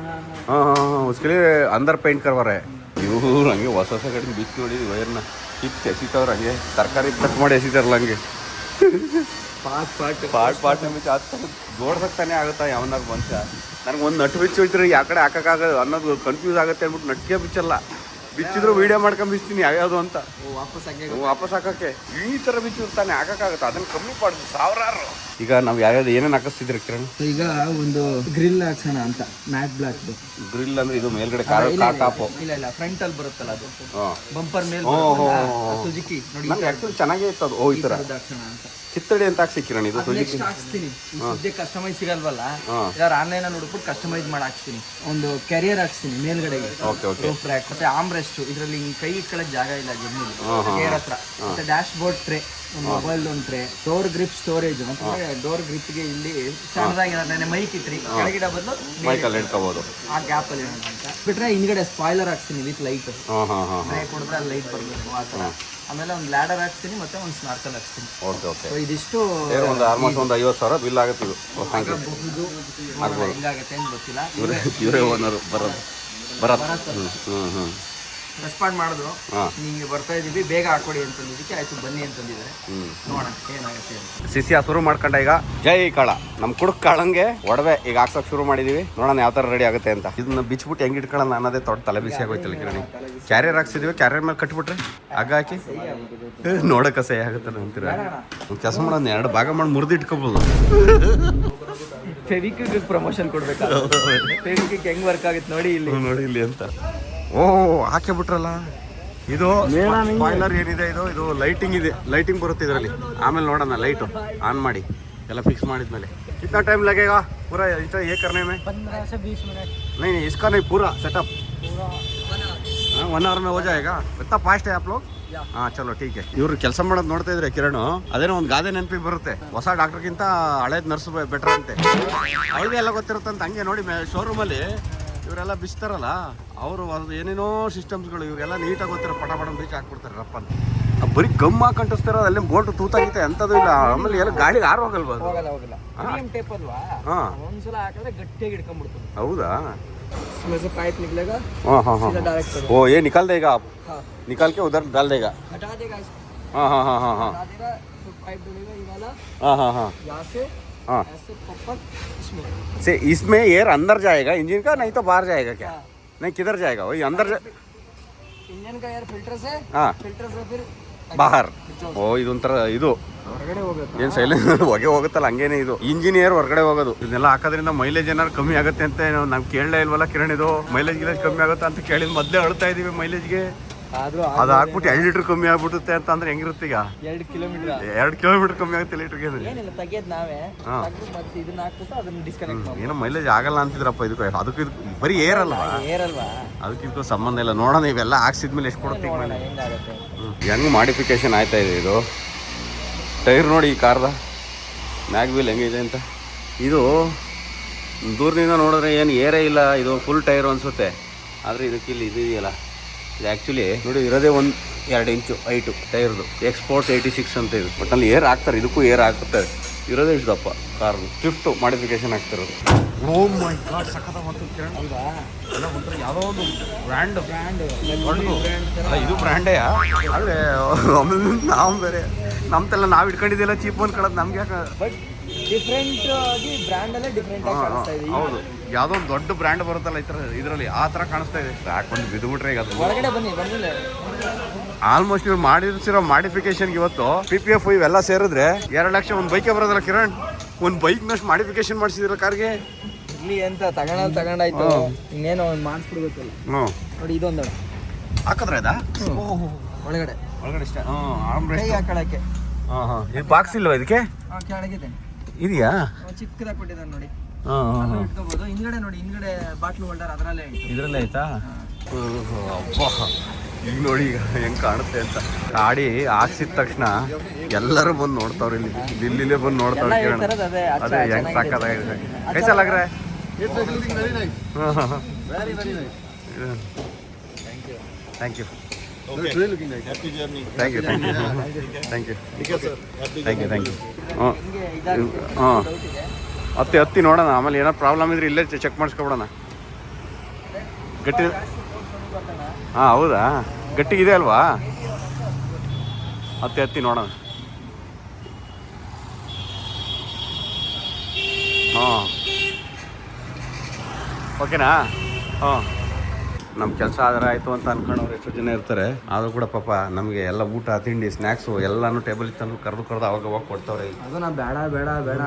हाँ हाँ हाँ, उसके लिए अंदर पेंट करवा रहे हैं. ಇವ್ರು ಹಂಗೆ ಹೊಸ ಹೊಸ ಗಾಡಿ ಬಿಚ್ಚಿ ನೋಡಿ ವೈರ್ನ ಕಿತ್ತು ಎಸಿತವ್ರು. ಹಂಗೆ ತರಕಾರಿ ಕಟ್ ಮಾಡಿ ಎಸಿತಾರಲ್ಲ ಹಂಗೆ ಪಾಟ್ ಬಿಚ್ಚಿ ಅದು ನೋಡ್ಸಕ್ತಾನೆ ಆಗುತ್ತಾ ಯಾವನಾರು ಮನುಷ್ಯ. ನನಗೆ ಒಂದು ನಟ್ಟು ಬಿಚ್ಚಿ ಹೋಯ್ತಾರೆ, ಯಾವ ಕಡೆ ಹಾಕೋಕ್ಕಾಗೋದು ಅನ್ನೋದು ಕನ್ಫ್ಯೂಸ್ ಆಗುತ್ತೆ ಅಂದ್ಬಿಟ್ಟು ನಟ್ಟಿಗೆ ಬಿಚ್ಚಲ್ಲ. ಬಿಚ್ಚಿದ್ರು ವಿಡಿಯೋ ಮಾಡ್ಕೊಂಡು ಬಿಚ್ತೀನಿ ಯಾವ್ಯಾವುದು ಅಂತ ವಾಪಸ್ ಹಾಕಕ್ಕೆ. ಈ ಥರ ಬಿಚ್ಚಿರ್ತಾನೆ ಹಾಕಕ್ಕಾಗುತ್ತೆ, ಅದನ್ನ ಕಮ್ಮಿ ಪಡ್ದು ಸಾವಿರಾರು. ಈಗ ನಾವು ಯಾವ್ಯಾವ್ದು ಏನೇನು ಹಾಕಿಸ್ತಿದ್ರಿ ಕಿರಣ್? ಈಗ ಒಂದು ಗ್ರಿಲ್ ಹಾಕ್ಸೋಣ ಅಂತ, ಮ್ಯಾಟ್ ಬ್ಲಾಕ್ ಗ್ರಿಲ್ ಅಂದ್ರೆ ಇದು ಮೇಲ್ಗಡೆ ಟಾಪ್. ಇಲ್ಲ ಫ್ರಂಟ್ ಅಲ್ಲಿ ಬರುತ್ತಲ್ಲ ಅದು, ಹಾಂ, ಬಂಪರ್ ಮೇಲೆ ಸುಜುಕಿ ನೋಡಿ. ನಂಗೆ ಆಕ್ಚುಲಿ ಚೆನ್ನಾಗೇ ಇತ್ತು ಅದು. ಓ, ಈ ಥರ ಹಾಕ್ಸೋಣ ಅಂತ. ಚಿತ್ತಡಿ ಅಂತ ಹಾಕ್ಸಿ ಕಿರಣ್, ಇದು ಸುಜುಕಿ ಹಾಕ್ಸ್ತೀನಿ. ಸದ್ಯ ಕಸ್ಟಮೈಸ್ ಸಿಗಲ್ವಲ್ಲ, ಯಾರು ಆನ್ಲೈನ್ ಅಲ್ಲಿ ಹುಡುಕ್ಬಿಟ್ಟು ಕಸ್ಟಮೈಸ್ ಮಾಡಿ ಹಾಕ್ಸ್ತೀನಿ. ಒಂದು ಕ್ಯಾರಿಯರ್ ಹಾಕ್ಸ್ತೀನಿ ಮೇಲ್ಗಡೆಗೆ, ರೂಫ್ ರ್ಯಾಕ್ ಮತ್ತೆ ಆರ್ಮ್ ರೆಸ್ಟ್. ಇದರಲ್ಲಿ ಕೈ ಇಟ್ಕೊಳ್ಳೋಕೆ ಜಾಗ ಇಲ್ಲ ಜರ್ನಿಲಿ, ಗೇರ್ ಹತ್ರ. ಮತ್ತೆ ಡ್ಯಾಶ್ ಬೋರ್ಡ್ ಟ್ರೇ, ಮೊಬೈಲ್ ಒಂದು ಟ್ರೇ, ಡೋರ್ ಗ್ರಿಪ್ ಸ್ಟೋರೇಜ್. ಮತ್ತೆ ಡೋರ್ ಗ್ರಿಪ್ಗೆ ಇಲ್ಲಿ ಸಣ್ಣದಾಗಿ ಮೈಕ್ ಇಟ್ರಿ, ಕೆಳಗಿಡ ಬದಲು ಮೈಕಲ್ಲಿ ಇಟ್ಕೋಬಹುದು ಆ ಗ್ಯಾಪ್ ಅಲ್ಲಿ ಅಂತ ಬಿಟ್ರೆ. ಹಿಂದ್ಗಡೆ ಸ್ಪಾಯ್ಲರ್ ಹಾಕ್ಸ್ತೀನಿ ವಿತ್ ಲೈಟ್. ಬ್ರೇಕ್ ಹೊಡೆದ್ರೆ ಅಲ್ಲಿ ಲೈಟ್ ಬರಬೇಕು ಆ ಥರ. ಆಮೇಲೆ ಒಂದು ಲ್ಯಾಡರ್ ಹಾಕ್ತೀನಿ, ಮತ್ತೆ ಒಂದು ಸ್ನಾರ್ಕಲ್ ಹಾಕ್ತೀನಿ. ಓಕೆ. ಇದಿಷ್ಟು ಒಂದು ಆಲ್ಮೋಸ್ಟ್ ಒಂದು 50,000 ಬಿಲ್ ಆಗುತ್ತೆ ಇದು. ಹಿಂಗಾಗುತ್ತೆ ಅಂತ ಗೊತ್ತಿಲ್ಲ. ಇವರೇ ಓನರು ಬರೋದು. ಹ್ಞೂ ರೆಸ್ಪಾಂಡ್ ಮಾಡಿದ್ರು, ನಿಮಗೆ ಬರ್ತಾ ಇದೀವಿ ಬೇಗ ಹಾಕೊಡಿ ಅಂತಂದಿದ್ದಕ್ಕೆ ಆಯ್ತು ಬನ್ನಿ ಅಂತಂದಿದ್ದಾರೆ. ನೋಡೋಣ ಏನಾಗುತ್ತೆ ಅಂತ. ಸಿಸಿಯ ಶುರು ಮಾಡ್ಕೊಂಡ ಈಗ. ಜೈ ಕಾಳ, ನಮ್ಮ ಕುಡುಕ್ ಕಾಳಂಗೆ ಒಡವೆ ಈಗ ಹಾಕ್ಸೋಕೆ ಶುರು ಮಾಡಿದೀವಿ. ನೋಡೋಣ ಯಾವ ಥರ ರೆಡಿ ಆಗುತ್ತೆ ಅಂತ. ಇದನ್ನ ಬಿಚ್ಬಿಟ್ಟು ಹೆಂಗೆ ಇಟ್ಕೊಳ್ಳೋಣ ಅನ್ನೋದೇ ದೊಡ್ಡ ತಲೆ ಬಿಸಿ ಆಗೋಯ್ತಲ್ಲ ಕಿರಣಿ. ಕ್ಯಾರಿಯರ್ ಹಾಕ್ಸಿದೀವಿ, ಕ್ಯಾರಿಯರ್ ಮೇಲೆ ಕಟ್ಬಿಟ್ರೆ ಹಗ್ಗ ಹಾಕಿ ನೋಡೋಕೆ ಸಹಿ ಆಗುತ್ತೆ ಅಂತೀರ. ಕೆಲಸ ಮಾಡೋಣ, 2 ಭಾಗ ಮಾಡಿ ಮುರಿದು ಇಟ್ಕೋಬೋದು. ಫೆವಿಕ್ವಿಕ್ ಪ್ರಮೋಷನ್ ಕೊಡ್ಬೇಕು. ಫೆವಿಕ್ವಿಕ್ ಹೆಂಗ್ ವರ್ಕ್ ಆಗುತ್ತೆ ನೋಡಿ ಇಲ್ಲಿ ಅಂತ. ಓ, ಹಾಕಿ ಬಿಟ್ರಲ್ಲ. ಇದು ಸ್ಪಾಯ್ಲರ್ ಏನಿದೆ, ಇದು ಲೈಟಿಂಗ್ ಇದೆ, ಲೈಟಿಂಗ್ ಬರುತ್ತೆ ಇದರಲ್ಲಿ. ಆಮೇಲೆ ನೋಡೋಣ ಲೈಟು ಆನ್ ಮಾಡಿ ಎಲ್ಲ ಫಿಕ್ಸ್ ಮಾಡಿದ್ಮೇಲೆ. कितना टाइम लगेगा पूरा ये करने में? 15 से 20 मिनट. नहीं इसका नहीं, पूरा सेटअप 1 hour में हो जाएगा. इतना फास्ट है आप लोग? ಹಾಂ, ಚಲೋ ಟೀಕ್. ಇವ್ರು ಕೆಲಸ ಮಾಡೋದು ನೋಡ್ತಾ ಇದ್ರೆ ಕಿರಣ್, ಅದೇನೋ ಒಂದು ಗಾದೆ ನೆನಪಿಗೆ ಬರುತ್ತೆ, ಹೊಸ ಡಾಕ್ಟರ್ಗಿಂತ ಹಳೇದು ನರ್ಸ್ ಬೆಟರ್ ಅಂತೆ. ಅವ್ರಿಗೆ ಎಲ್ಲ ಗೊತ್ತಿರುತ್ತಂತ. ಹಂಗೆ ನೋಡಿ ಶೋರೂಮಲ್ಲಿ ಇವರೆಲ್ಲ ಬಿಚ್ತಾರಲ್ಲ, ಅವರು ಅದು ಏನೇನೋ ಸಿಸ್ಟಮ್ಸ್ಗಳು ಇವರೆಲ್ಲ ನೀಟಾಗಿ ಗೊತ್ತಿರೋ ಪಟ ಬೀಚ್ ಹಾಕ್ಬಿಡ್ತಾರೆ ರಪ್ಪ ಅಂತ. ಬರೀ ಗಮ್ ಹಾಕೊಂಡಿರ್ತಾರೋ, ಅಲ್ಲಿ ಬೋಟ್ ತೂತಾಗಿತ್ತೆ ಅಂಥದ್ದು ಇಲ್ಲ. ಆಮೇಲೆ ಎಲ್ಲ ಗಾಡಿಗೆ ಆರು ಹೋಗಲ್ವಾ? ಹಾಂ, ಒಂದ್ಸಲ ಹಾಕಿದ್ರೆ ಗಟ್ಟಿಯಾಗಿ ಹಿಡ್ಕೊಂಡ್ಬಿಡ್ತದೆ. ಹೌದಾ? पाइप निकलेगा, हाँ, वो ये निकाल देगा आप? निकाल के उधर डाल देगा, हटा देगा इसको. हाँ, हटा देगा, तो पाइप डलेगा ये वाला. हाँ, यहाँ से हाँ, ऐसे पकड़ इसमें से इसमें एयर अंदर जाएगा इंजन का, नहीं तो बाहर जाएगा क्या? नहीं, किधर जाएगा? वही अंदर इंजन का एयर फिल्टर से, हाँ, फिल्टर से फिर बाहर. ಓ, ಇದೊಂಥರ ಇದು ಹೊರಗಡೆ ಹೋಗುತ್ತೆ. ಏನು ಸೈಲೆಂಟ್ ಹೊಗೆ ಹೋಗುತ್ತಲ್ಲ, ಹಂಗೇನೆ ಇದು ಇಂಜಿನಿಯರ್ ಹೊರಗಡೆ ಹೋಗೋದು. ಇದನ್ನೆಲ್ಲ ಹಾಕೋದ್ರಿಂದ ಮೈಲೇಜ್ ಏನಾದ್ರು ಕಮ್ಮಿ ಆಗುತ್ತೆ ಅಂತ ನಾವು ಕೇಳಲೇ ಇಲ್ವಲ್ಲ ಕಿರಣ್. ಇದು ಮೈಲೇಜ್ ಕಮ್ಮಿ ಆಗುತ್ತೆ ಅಂತ ಕೇಳಿದ್ ಮೊದಲೇ ಅಳ್ತಾ ಇದೀವಿ ಮೈಲೇಜ್ಗೆ. ಅದು ಹಾಕ್ಬಿಟ್ಟು 2 ಲೀಟರ್ ಕಮ್ಮಿ ಆಗ್ಬಿಡುತ್ತೆ ಅಂತ ಅಂದ್ರೆ ಹೆಂಗಿರುತ್ತೆ? ಈಗ 2 ಕಿಲೋಮೀಟರ್ 2 ಕಿಲೋಮೀಟರ್ ಕಮ್ಮಿ ಆಗುತ್ತೆ ಲೀಟರ್ಗೆ. ಏನಿಲ್ಲ, ತೆಗಿಯೋದು ನಾವೇ. ಮತ್ತೆ ಇದನ್ನ ಹಾಕ್ಬಿಟ್ಟು ಅದನ್ನ ಡಿಸ್ಕನೆಕ್ಟ್ ಮಾಡಿ. ಏನೋ ಮೈಲೇಜ್ ಆಗಲ್ಲ ಅಂತಿದ್ರಪ್ಪ ಅದಕ್ಕೆ ಬರೀ ಏರ್ ಅಲ್ವಾ? ಅದಕ್ಕೆ ಇದಕ್ಕೂ ಸಂಬಂಧ ಇಲ್ಲ. ನೋಡೋಣ ಇವೆಲ್ಲ ಹಾಕ್ಸಿದ್ಮೇಲೆ ಎಷ್ಟು ಕೊಡುತ್ತೆ ಹೆಂಗಾಗುತ್ತೆ. ಹೆಂಗೆ ಮಾಡಿಫಿಕೇಶನ್ ಆಯ್ತಾ ಇದೆ ಇದು. ಟೈರ್ ನೋಡಿ ಈ ಕಾರ್ದ ಮ್ಯಾಗ್ ವೀಲ್ ಹೆಂಗಿದೆ ಅಂತ. ಇದು ದೂರದಿಂದ ನೋಡಿದ್ರೆ ಏನು ಏರೇ ಇಲ್ಲ, ಇದು ಫುಲ್ ಟೈರ್ ಅನಿಸುತ್ತೆ. ಆದರೆ ಇದಕ್ಕೆ ಇಲ್ಲಿ ಇದು ಇದೆಯಲ್ಲ, ಇದು ಆ್ಯಕ್ಚುಲಿ ನೋಡಿ ಇರೋದೇ 1-2 ಇಂಚು ಹೈಟು ಟೈರ್ದು. ಎಕ್ಸ್ಪೋರ್ಟ್ಸ್ 86 ಅಂತ ಇದು. ಬಟ್ ಅಲ್ಲಿ ಏರ್ ಹಾಕ್ತಾರೆ, ಇದಕ್ಕೂ ಏರ್ ಹಾಕುತ್ತೆ. ಇರೋದೇ ಇಷ್ಟಪ್ಪ ಕಾರ್ ಸ್ವಿಫ್ಟ್ ಮಾಡಿಫಿಕೇಶನ್ ಆಗ್ತಿರೋದು. ಓ ಮೈ ಗಾಡ್ ಸಖತ ಮತ್ತು ಕಿರಣ್ ಹೌದಾ ಎಲ್ಲ ಒಂಥರ ಯಾವುದೋ ಒಂದು ಬ್ರ್ಯಾಂಡ್ ಇದು ಬ್ರ್ಯಾಂಡೇ ಅಲ್ಲೇ ಆಮೇಲೆ ನಾವು ಬೇರೆ ನಮ್ದೆಲ್ಲ ನಾವು ಇಟ್ಕೊಂಡಿದ್ದೆಲ್ಲ ಚೀಪ್ ಅನ್ಕೊಳ್ಳೋದು ನಮ್ಗೆ ಯಾಕೆ ಬಟ್ ಡಿಫ್ರೆಂಟ್ ಆಗಿ ಬ್ರ್ಯಾಂಡ್ ಅಲ್ಲೇ ಡಿಫ್ರೆಂಟ್ ಆಗಿ ಕಾಣಿಸ್ತಾ ಇದೆ. ಹೌದು ಯಾವುದೋ ಒಂದು ದೊಡ್ಡ ಬ್ರ್ಯಾಂಡ್ ಬರುತ್ತಲ್ಲ ಈ ಥರ ಇದರಲ್ಲಿ ಆ ಥರ ಕಾಣಿಸ್ತಾ ಇದೆ. ಹಾಕೊಂಡು ಬಿದ್ದುಬಿಟ್ರೆ ಈಗ ಅದು ಹೊರಗಡೆ ಬನ್ನಿ ಬಂದಿಲ್ಲ. ಆಲ್ಮೋಸ್ಟ್ ಇವ್ರು ಮಾಡಿಸಿರೋ ಮಾಡಿಫಿಕೇಶನ್ಗೆ ಇವತ್ತು PPF ಇವೆಲ್ಲ ಸೇರಿದ್ರೆ 2 ಲಕ್ಷ ಒಂದು ಬೈಕೇ ಬರೋದಲ್ಲ ಕಿರಣ್. ಒಂದು ಬೈಕ್ನಷ್ಟು ಮಾಡಿಫಿಕೇಶನ್ ಮಾಡಿಸಿದಿರ ಕಾರ್ಗೆ. ಇಲ್ಲಿ ಅಂತ ತಗೊಂಡಾಯ್ತು ಇನ್ನೇನೋ ಒಂದು ಮಾಡಿಸ್ಬಿಡ್ಬೇಕಲ್ಲ. ಹ್ಞೂ ನೋಡಿ ಇದೊಂದು ಹಾಕಿದ್ರೆ ಅದಾ ಒಳಗಡೆ ಒಳಗಡೆ ಇಷ್ಟ ಹ್ಞೂ ಕೈ ಹಾಕೊಳ್ಳೋಕ್ಕೆ. ಹಾಂ ಇದು ಬಾಕ್ಸ್ ಇಲ್ವಾ ಇದಕ್ಕೆ? ಕೆಳಗಿದೆ ಇದೆಯಾ? ಚಿಕ್ಕದಾಗಿ ಕೊಟ್ಟಿದ್ದಾನೆ ನೋಡಿ. ಹಾಂ ಅಲ್ಲೂ ಇಟ್ಕೋಬಹುದು. ಹಿಂದ್ಗಡೆ ನೋಡಿ ಹಿಂದ್ಗಡೆ ಬಾಟ್ಲು ಹೋಲ್ಡರ್ ಅದರಲ್ಲೇ ಐತೆ. ಇದರಲ್ಲೇ ಆಯ್ತಾ? ಅಬ್ಬಾ ಈಗ ನೋಡಿ ಈಗ ಹೆಂಗೆ ಕಾಣುತ್ತೆ ಅಂತ. ಗಾಡಿ ಹಾಕ್ಸಿದ ತಕ್ಷಣ ಎಲ್ಲರೂ ಬಂದು ನೋಡ್ತಾವ್ರೆ ಇಲ್ಲಿ. ದಿಲ್ಲಿಲೇ ಬಂದು ನೋಡ್ತಾವ್ರೆ ಕಿರಣ್. ಅದೇ ಹೆಂಗೆ ಸಾಕಾಗಿದೆ. ಕೈಸ ಲಾಗ್ರೆ ಥ್ಯಾಂಕ್ ಯು ಹಾಂ ಹತ್ತಿ ನೋಡೋಣ. ಆಮೇಲೆ ಏನೋ ಪ್ರಾಬ್ಲಮ್ ಇದ್ರೆ ಇಲ್ಲೇ ಚೆಕ್ ಮಾಡಿಸ್ಕೊಬಿಡೋಣ. ಗಟ್ಟಿ ಹಾಂ ಹೌದಾ ಗಟ್ಟಿಗಿದೆ ಅಲ್ವಾ? ಹತ್ತಿ ನೋಡೋಣ. ಹಾಂ ಓಕೆನಾ? ಹಾಂ ನಮ್ಮ ಕೆಲಸ ಆದರೆ ಆಯಿತು ಅಂತ ಅನ್ಕೊಂಡವ್ರು ಎಷ್ಟೋ ಜನ ಇರ್ತಾರೆ. ಆದರೂ ಕೂಡ ಪಾಪ ನಮಗೆ ಎಲ್ಲ ಊಟ ತಿಂಡಿ ಸ್ನ್ಯಾಕ್ಸು ಎಲ್ಲನೂ ಟೇಬಲ್ ತಂದು ಕರೆದು ಅವಾಗ ಕೊಡ್ತಾವ್ರೆ. ಅದು ನಾ ಬೇಡ ಅಂದ್ರೂ ಬೇಡ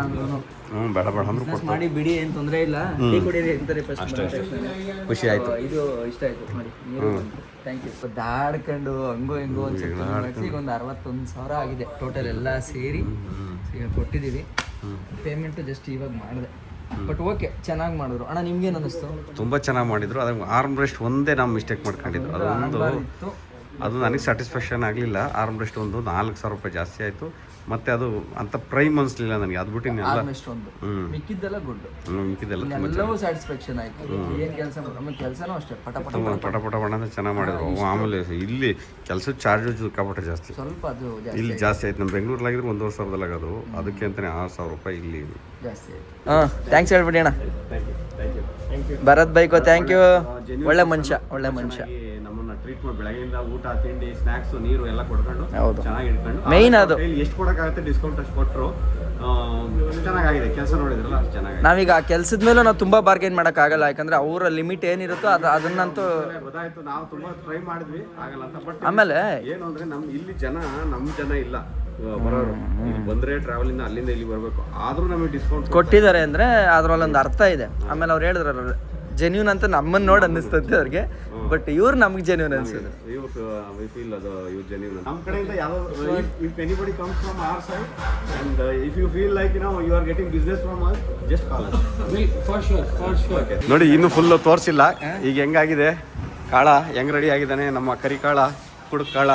ಅಂದ್ರೂ ಕೊಡ್ತಾರೆ. ಮಾಡಿ ಬಿಡಿ ಏನು ತೊಂದರೆ ಇಲ್ಲ. ಟೀ ಕುಡಿಯಿರಿ ಅಂತಾರೆ ಫಸ್ಟ್. ಅಷ್ಟೇ ಖುಷಿ ಆಯಿತು. ಇದು ಇಷ್ಟ ಆಯಿತು ನೋಡಿ. Thank you. ದಾಡ್ಕೊಂಡು ಹಂಗೋ ಹಿಂಗೋ ಒಂದು ಈಗ ಒಂದು 61,000 ಆಗಿದೆ ಟೋಟಲ್ ಎಲ್ಲ ಸೇರಿ. ಈಗ ಕೊಟ್ಟಿದ್ದೀವಿ. ಪೇಮೆಂಟು ಜಸ್ಟ್ ಇವಾಗ ಮಾಡಿದೆ. ಬಟ್ ಓಕೆ ಚೆನ್ನಾಗಿ ಮಾಡಿದ್ರು. ಅಣ್ಣ ನಿಮ್ಗೇನು ಅನ್ನಿಸ್ತು? ತುಂಬ ಚೆನ್ನಾಗಿ ಮಾಡಿದ್ರು. ಅದು ಆರ್ಮ್ ರೆಸ್ಟ್ ಒಂದೇ ನಾವು ಮಿಸ್ಟೇಕ್ ಮಾಡ್ಕೊಂಡಿದ್ದು. ಅದು ನನಗೆ ಸ್ಯಾಟಿಸ್ಫ್ಯಾಕ್ಷನ್ ಆಗಲಿಲ್ಲ. ಆರ್ಮ್ ರೆಸ್ಟ್ ಒಂದು 4,000 ರೂಪಾಯಿ ಜಾಸ್ತಿ ಆಯಿತು. ಮತ್ತು ಅದು ಅಂತ ಪ್ರೈಮ್ ಅನಿಸ್ಲಿಲ್ಲ ನನಗೆ. ಅದು ಬಿಟ್ಟು ಮಿಕ್ಕಿದ್ದೆಲ್ಲ ಗುಡ್. ಮಿಕ್ಕಿದ್ದೆಲ್ಲ ಎಲ್ಲವೂ ಸ್ಯಾಟಿಸ್ಫ್ಯಾಕ್ಷನ್ ಆಯಿತು. ಏನು ಕೆಲಸ ನಮ್ಮ ಕೆಲಸನೂ ಅಷ್ಟೇ ಪಟ ಬಣ್ಣ ಚೆನ್ನಾಗಿ ಮಾಡಿದ್ರು. ಆಮೇಲೆ ಇಲ್ಲಿ ಕೆಲಸದ ಚಾರ್ಜಸ್ ಸಿಕ್ಕಾಪಟ್ಟೆ ಜಾಸ್ತಿ. ಸ್ವಲ್ಪ ಅದು ಇಲ್ಲಿ ಜಾಸ್ತಿ ಆಯ್ತು. ನಮ್ಮ ಬೆಂಗಳೂರಲ್ಲಾಗಿದ್ರೆ 1,500 ಆಗೋದು. ಅದಕ್ಕೆ ಅಂತಲೇ 6,000 ರೂಪಾಯಿ ಇಲ್ಲಿ ಜಾಸ್ತಿ ಆಯಿತು. ಹಾಂ ಥ್ಯಾಂಕ್ಸ್ ಹೇಳ್ಬಿಡಿ ಅಣ್ಣ. ಭರತ್ ಬೈಕೋ ಥ್ಯಾಂಕ್ ಯು. ಒಳ್ಳೆ ಮನುಷ್ಯ ನಮ್ಮನ್ನ ಟ್ರೀಟ್ ಮಾಡಿ ಬೆಳಗ್ಗೆಯಿಂದ ಊಟ ತಿಂಡಿ ಸ್ನ್ಯಾಕ್ಸ್ ನೀರು ಎಲ್ಲ ಕೊಡ್ಕೊಂಡು ಚೆನ್ನಾಗಿ ಇಟ್ಕೊಂಡು ಮೇನ್ ಅದು ಎಷ್ಟು ಕೊಡೋಕ್ಕಾಗುತ್ತೆ ಡಿಸ್ಕೌಂಟ್ ಅಷ್ಟು ಕೊಟ್ಟರು. ಚೆನ್ನಾಗಿದೆ ಕೆಲಸ ನೋಡಿದ್ರಲ್ಲ ಅಷ್ಟು ಚೆನ್ನಾಗಿ. ನಾವೀಗ ಆ ಕೆಲಸದ ಮೇಲೂ ನಾವು ತುಂಬ ಬಾರ್ಗೇನ್ ಮಾಡೋಕ್ಕಾಗಲ್ಲ. ಯಾಕಂದ್ರೆ ಅವರ ಲಿಮಿಟ್ ಏನಿರುತ್ತೋ ಅದನ್ನಂತೂ ಗೊತ್ತಾಯ್ತು. ನಾವು ತುಂಬ ಟ್ರೈ ಮಾಡಿದ್ವಿ ಆಗಲ್ಲ ಅಂತ. ಬಟ್ ಆಮೇಲೆ ಏನು ಅಂದರೆ ಇಲ್ಲಿ ನಮ್ಮ ಜನ ಇಲ್ಲ ಬರೋರು. ಬಂದರೆ ಟ್ರಾವೆಲಿಂದ ಅಲ್ಲಿಂದ ಇಲ್ಲಿ ಬರಬೇಕು. ಆದರೂ ನಮಗೆ ಡಿಸ್ಕೌಂಟ್ ಕೊಟ್ಟಿದ್ದಾರೆ ಅಂದರೆ ಅದರಲ್ಲೊಂದು ಅರ್ಥ ಇದೆ. ಆಮೇಲೆ ಅವ್ರು ಹೇಳಿದ್ರಲ್ಲ ಜೆನ್ಯೂನ್ ಅಂತ ನಮ್ಮನ್ನು ನೋಡಿ ಅನ್ನಿಸ್ತಂತೆ ಅವ್ರಿಗೆ. ಬಟ್ ಇವ್ರು ನಮ್ಗೆ ಜೆನ್ಯೂನ್ ಅನ್ಸುತ್ತೆ. ನಮ್ಮ ಕಡೆಯಿಂದ ಯಾವ್ದು if anybody comes from our side and if you feel like you are getting business from us just call us. For sure. ನೋಡಿ ಇನ್ನು ಫುಲ್ ತೋರಿಸಿಲ್ಲ. ಈಗ ಹೆಂಗಾಗಿದೆ ಕಾಳ ಹೆಂಗ್ ರೆಡಿ ಆಗಿದ್ದಾನೆ ನಮ್ಮ ಕರಿಕಾಳ ಕುಡುಕ್ ಕಾಳ.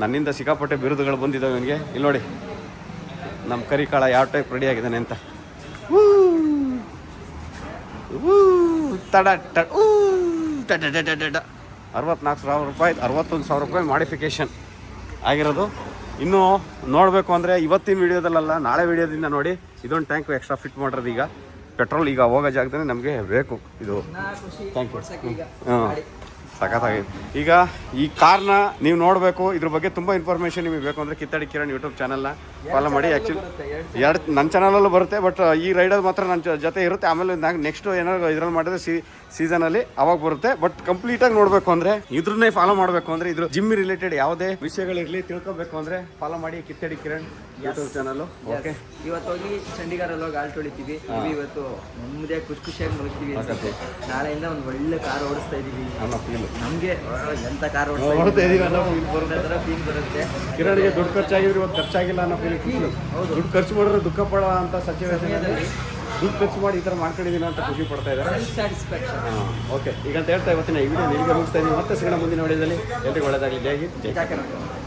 ನನ್ನಿಂದ ಸಿಕ್ಕಾಪಟ್ಟೆ ಬಿರುದುಗಳು ಬಂದಿದ್ದಾವೆ ಇವನಿಗೆ. ಇಲ್ಲಿ ನೋಡಿ ನಮ್ಮ ಕರಿಕಾಳ ಯಾವ ಟೈಪ್ ರೆಡಿ ಆಗಿದ್ದಾನೆ ಅಂತ. ತಡ 64,000 ರೂಪಾಯಿ 61,000 ರೂಪಾಯಿ ಮಾಡಿಫಿಕೇಷನ್ ಆಗಿರೋದು. ಇನ್ನೂ ನೋಡಬೇಕು ಅಂದರೆ ಇವತ್ತಿನ ವೀಡಿಯೋದಲ್ಲ ನಾಳೆ ವೀಡಿಯೋದಿಂದ ನೋಡಿ. ಇದೊಂದು ಟ್ಯಾಂಕ್ ಎಕ್ಸ್ಟ್ರಾ ಫಿಟ್ ಮಾಡಿರೋದು. ಈಗ ಪೆಟ್ರೋಲ್ ಈಗ ಹೋಗೋ ಜಾಗದಲ್ಲಿ ನಮಗೆ ಬೇಕು ಇದು. Thank you. ಹಾಂ ಸಖತ್ತಾಗಿದೆ. ಈಗ ಈ ಕಾರ್ನ ನೀವು ನೋಡಬೇಕು. ಇದ್ರ ಬಗ್ಗೆ ತುಂಬ ಇನ್ಫಾರ್ಮೇಷನ್ ನಿಮಗೆ ಬೇಕು ಅಂದರೆ ಕಿತ್ತಡಿ ಕಿರಣ್ ಯೂಟ್ಯೂಬ್ ಚಾನಲ್ನ ಫಾಲೋ ಮಾಡಿ. ಆ್ಯಕ್ಚುಲಿ ನನ್ನ ಚಾನಲಲ್ಲೂ ಬರುತ್ತೆ. ಬಟ್ ಈ ರೈಡರ್ ಮಾತ್ರ ನನ್ನ ಜೊತೆ ಇರುತ್ತೆ. ಆಮೇಲೆ ನೆಕ್ಸ್ಟ್ ಏನಾದ್ರು ಇದ್ರಲ್ಲಿ ಮಾಡಿದ್ರೆ ಸೀಸನಲ್ಲಿ ಅವಾಗ ಬರುತ್ತೆ. ಬಟ್ ಕಂಪ್ಲೀಟಾಗಿ ನೋಡಬೇಕು ಅಂದರೆ ಇದ್ರನ್ನೇ ಫಾಲೋ ಮಾಡಬೇಕು ಅಂದರೆ ಇದ್ರ ಜಿಮ್ ರಿಲೇಟೆಡ್ ಯಾವುದೇ ವಿಷಯಗಳಿರಲಿ ತಿಳ್ಕೊಬೇಕು ಅಂದರೆ ಫಾಲೋ ಮಾಡಿ ಕಿತ್ತಡಿ ಕಿರಣ್ ಯೂಟ್ಯೂಬ್ ಚಾನಲ್ಲು. ಓಕೆ ಇವತ್ತು ಹೋಗಿ ಚಂಡೀಗಢಲ್ಲಿ ಹೋಗಿ ಆಲ್ಟ್ ಹೊಡಿತೀವಿ. ಇವತ್ತು ನಮ್ಮದೇ ಖುಷಿಯಾಗಿ ನೋಡ್ತೀವಿ. ನಾಳೆಯಿಂದ ಒಂದು ಒಳ್ಳೆ ಕಾರ್ ಓಡಿಸ್ತಾ ಇದ್ದೀವಿ. ನಮಗೆ ಎಂಥ ಕಾರ್ ಓಡಿಸ್ತಾ ಇದೀವಿ ಅನ್ನೋ ಫೀಲ್ ಬರುತ್ತೆ. ಕಿರಣ್ಗೆ ದುಡ್ಡು ಖರ್ಚಾಗಿದ್ರೆ ಇವತ್ತು ಖರ್ಚಾಗಿಲ್ಲ ಅನ್ನೋ ಫೀಲ್. ದುಡ್ಡು ಖರ್ಚು ಮಾಡಿದ್ರೆ ದುಃಖ ಪಡೋ ಅಂತ ಸಚಿವೇಶನಲ್ಲಿ ದುಡ್ಡು ಖರ್ಚು ಮಾಡಿ ಈ ಥರ ಮಾಡ್ಕೊಂಡಿದ್ದೀನಿ ಅಂತ ಖುಷಿ ಪಡ್ತಾ ಇದ್ದಾರೆ. ಸ್ಯಾಟಿಸ್ಫ್ಯಾಕ್ಷನ್. ಓಕೆ ಈಗ ಅಂತ ಹೇಳ್ತಾ ಇವತ್ತಿನ ಈ ವಿಡಿಯೋ ನಿಮಗೆ ಮುಗಿಸ್ತಾ ಇದ್ದೀನಿ. ಮತ್ತೆ ಸಿಗೋಣ ಮುಂದಿನ ವಿಡಿಯೋದಲ್ಲಿ. ಎಲ್ರಿಗೂ ಒಳ್ಳೆಯದಾಗಲಿ. ಜೈ ಹಿಂದ್ ಜೈ ಕರ್ನಾಟಕ.